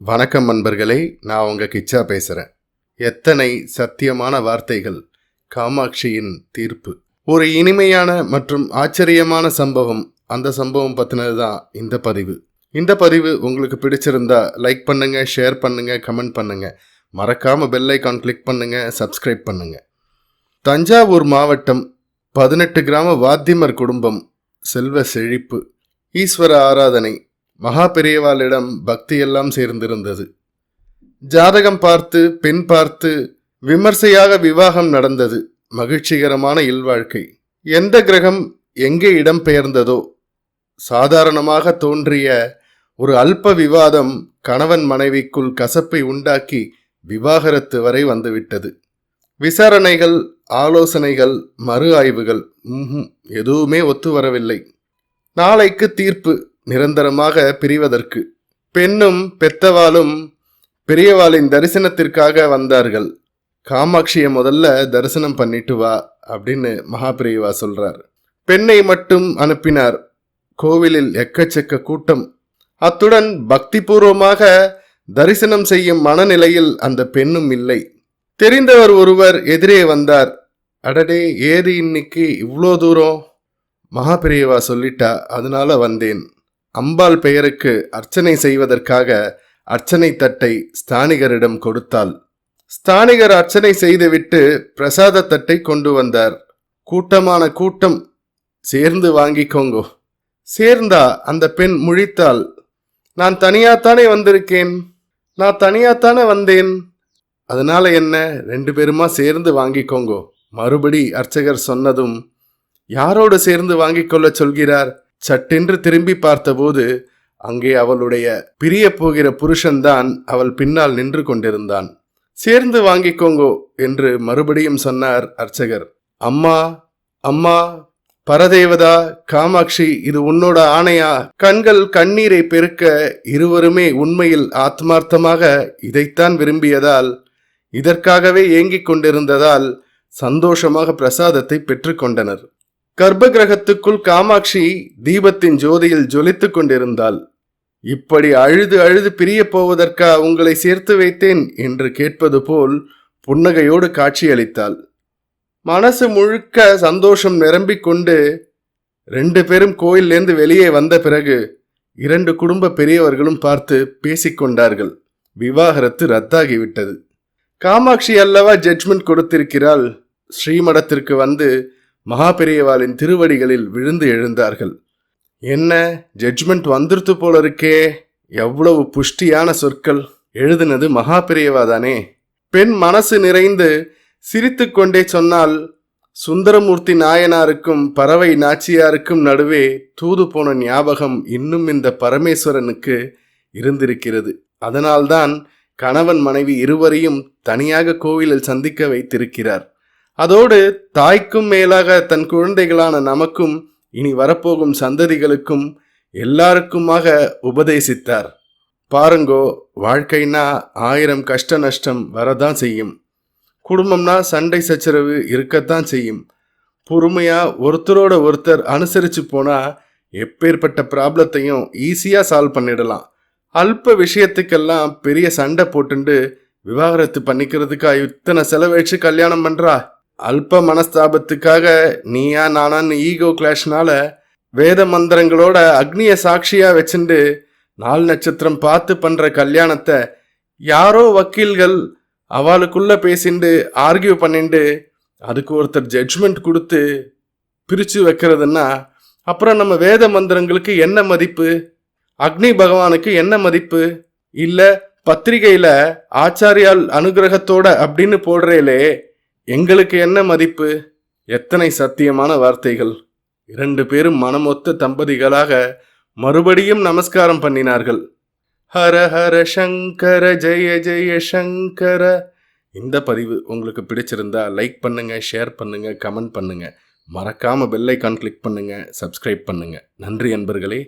வணக்கம் நண்பர்களே, நான் உங்க கிச்சா பேசுறேன். எத்தனை சத்தியமான வார்த்தைகள்! காமாட்சியின் தீர்ப்பு ஒரு இனிமையான மற்றும் ஆச்சரியமான சம்பவம். அந்த சம்பவம் பத்தினது தான் இந்த பதிவு. இந்த பதிவு உங்களுக்கு பிடிச்சிருந்தா லைக் பண்ணுங்க, ஷேர் பண்ணுங்க, கமெண்ட் பண்ணுங்க. மறக்காம பெல் ஐகான் கிளிக் பண்ணுங்க, சப்ஸ்கிரைப் பண்ணுங்க. தஞ்சாவூர் மாவட்டம் 18 கிராம வாத்திமர் குடும்பம் செல்வ செழிப்பு, ஈஸ்வர ஆராதனை, மகா பெரியவாளிடம் பக்தியெல்லாம் சேர்ந்திருந்தது. ஜாதகம் பார்த்து பெண் பார்த்து விமர்சையாக விவாகம் நடந்தது. மகிழ்ச்சிகரமான இல்வாழ்க்கை. எந்த கிரகம் எங்கே இடம் பெயர்ந்ததோ, சாதாரணமாக தோன்றிய ஒரு அல்ப விவாதம் கணவன் மனைவிக்குள் கசப்பை உண்டாக்கி விவாகரத்து வரை வந்துவிட்டது. விசாரணைகள், ஆலோசனைகள், மறு ஆய்வுகள், எதுவுமே ஒத்து வரவில்லை. நாளைக்கு தீர்ப்பு, நிரந்தரமாக பிரிவதற்கு. பெண்ணும் பெத்தவாளும் பெரியவாளின் தரிசனத்திற்காக வந்தார்கள். காமாட்சியை முதல்ல தரிசனம் பண்ணிட்டு வா அப்படின்னு மகாபிரியவா சொல்றார். பெண்ணை மட்டும் அனுப்பினார். கோவிலில் எக்கச்சக்க கூட்டம். அத்துடன் பக்திபூர்வமாக தரிசனம் செய்யும் மனநிலையில் அந்த பெண்ணும் இல்லை. தெரிந்தவர் ஒருவர் எதிரே வந்தார். அடடே, ஏது இன்னைக்கு இவ்வளோ தூரம்? மகாபிரியவா சொல்லிட்டா, அதனால வந்தேன். அம்பாள் பெயருக்கு அர்ச்சனை செய்வதற்காக அர்ச்சனை தட்டை ஸ்தானிகரிடம் கொடுத்தாள். ஸ்தானிகர் அர்ச்சனை செய்துவிட்டு பிரசாத தட்டை கொண்டு வந்தார். கூட்டமான கூட்டம். சேர்ந்து வாங்கிக்கோங்கோ. சேர்ந்தா அந்த பெண் முழித்தாள். நான் தனியாத்தானே வந்தேன். அதனால என்ன, 2 பேருமா சேர்ந்து வாங்கிக்கோங்கோ. மறுபடி அர்ச்சகர் சொன்னதும், யாரோடு சேர்ந்து வாங்கிக் கொள்ள சொல்கிறார்? சட்டென்று திரும்பி பார்த்தபோது அங்கே அவளுடைய பிரிய போகிற புருஷன்தான் அவள் பின்னால் நின்று கொண்டிருந்தான். சேர்ந்து வாங்கிக்கோங்கோ என்று மறுபடியும் சொன்னார் அர்ச்சகர். அம்மா, அம்மா, பரதேவதா, காமாட்சி, இது உன்னோட ஆணையா? கண்கள் கண்ணீரை பெருக்க இருவருமே உண்மையில் ஆத்மார்த்தமாக இதைத்தான் விரும்பியதால், இதற்காகவே ஏங்கிக் கொண்டிருந்ததால் சந்தோஷமாக பிரசாதத்தை பெற்றுக்கொண்டனர். கர்ப்ப கிரகத்துக்குள் காமாட்சி தீபத்தின் ஜோதியில் ஜொலித்துக் கொண்டிருந்தாள். இப்படி அழுது அழுது பிரிய போவதற்கா உங்களை சேர்த்து வைத்தேன் என்று கேட்பது போல் புன்னகையோடு காட்சியளித்தாள். மனசு முழுக்க சந்தோஷம் நிரம்பிக் கொண்டு 2 பேரும் கோயிலேருந்து வெளியே வந்த பிறகு 2 குடும்ப பெரியவர்களும் பார்த்து பேசிக்கொண்டார்கள். விவாகரத்து ரத்தாகிவிட்டது. காமாட்சி அல்லவா ஜட்ஜ்மெண்ட் கொடுத்திருக்கிறாள். ஸ்ரீமடத்திற்கு வந்து மகா பெரியவாளின் திருவடிகளில் விழுந்து எழுந்தார்கள். என்ன, ஜட்ஜ்மெண்ட் வந்துருத்து போல இருக்கே. எவ்வளவு புஷ்டியான சொற்கள்! எழுதினது மகா பெரியவா தானே. பெண் மனசு நிறைந்து சிரித்து கொண்டே சொன்னால், சுந்தரமூர்த்தி நாயனாருக்கும் பறவை நாச்சியாருக்கும் நடுவே தூது போன ஞாபகம் இன்னும் இந்த பரமேஸ்வரனுக்கு இருந்திருக்கிறது. அதனால்தான் கணவன் மனைவி இருவரையும் தனியாக கோவிலில் சந்திக்க வைத்திருக்கிறார். அதோடு தாய்க்கும் மேலாக தன் குழந்தைகளான நமக்கும் இனி வரப்போகும் சந்ததிகளுக்கும் எல்லாருக்குமாக உபதேசித்தார். பாருங்கோ, வாழ்க்கைனா 1000 கஷ்ட நஷ்டம் வரதான் செய்யும். குடும்பம்னா சண்டை சச்சரவு இருக்கத்தான் செய்யும். பொறுமையா ஒருத்தரோட ஒருத்தர் அனுசரிச்சு போனா எப்பேற்பட்ட ப்ராப்ளத்தையும் ஈஸியா சால்வ் பண்ணிடலாம். அல்ப விஷயத்துக்கெல்லாம் பெரிய சண்டை போட்டுண்டு விவாகரத்து பண்ணிக்கிறதுக்கா இத்தனை செலவழிச்சு கல்யாணம் பண்றா? அல்ப மனஸ்தாபத்துக்காக நீயா நானான்னு ஈகோ கிளாஷ்னால வேத மந்திரங்களோட அக்னிய சாட்சியா வச்சுண்டு 4 நட்சத்திரம் பார்த்து பண்ற கல்யாணத்தை யாரோ வக்கீல்கள் அவளுக்குள்ள பேசிண்டு ஆர்கியூ பண்ணிண்டு அதுக்கு ஒருத்தர் ஜட்ஜ்மெண்ட் கொடுத்து பிரிச்சு வைக்கிறதுன்னா அப்புறம் நம்ம வேத மந்திரங்களுக்கு என்ன மதிப்பு? அக்னி பகவானுக்கு என்ன மதிப்பு? இல்ல பத்திரிகையில ஆச்சாரியால் அனுகிரகத்தோட அப்படின்னு போடுறேலே, எங்களுக்கு என்ன மதிப்பு? எத்தனை சத்தியமான வார்த்தைகள்! 2 பேரும் மனமொத்த தம்பதிகளாக மறுபடியும் நமஸ்காரம் பண்ணினார்கள். ஹர ஹர சங்கர ஜெய ஜெய சங்கர. இந்த பதிவு உங்களுக்கு பிடிச்சிருந்தா லைக் பண்ணுங்க, ஷேர் பண்ணுங்க, கமெண்ட் பண்ணுங்க. மறக்காம பெல் ஐகான் கிளிக் பண்ணுங்க, சப்ஸ்கிரைப் பண்ணுங்க. நன்றி நண்பர்களே.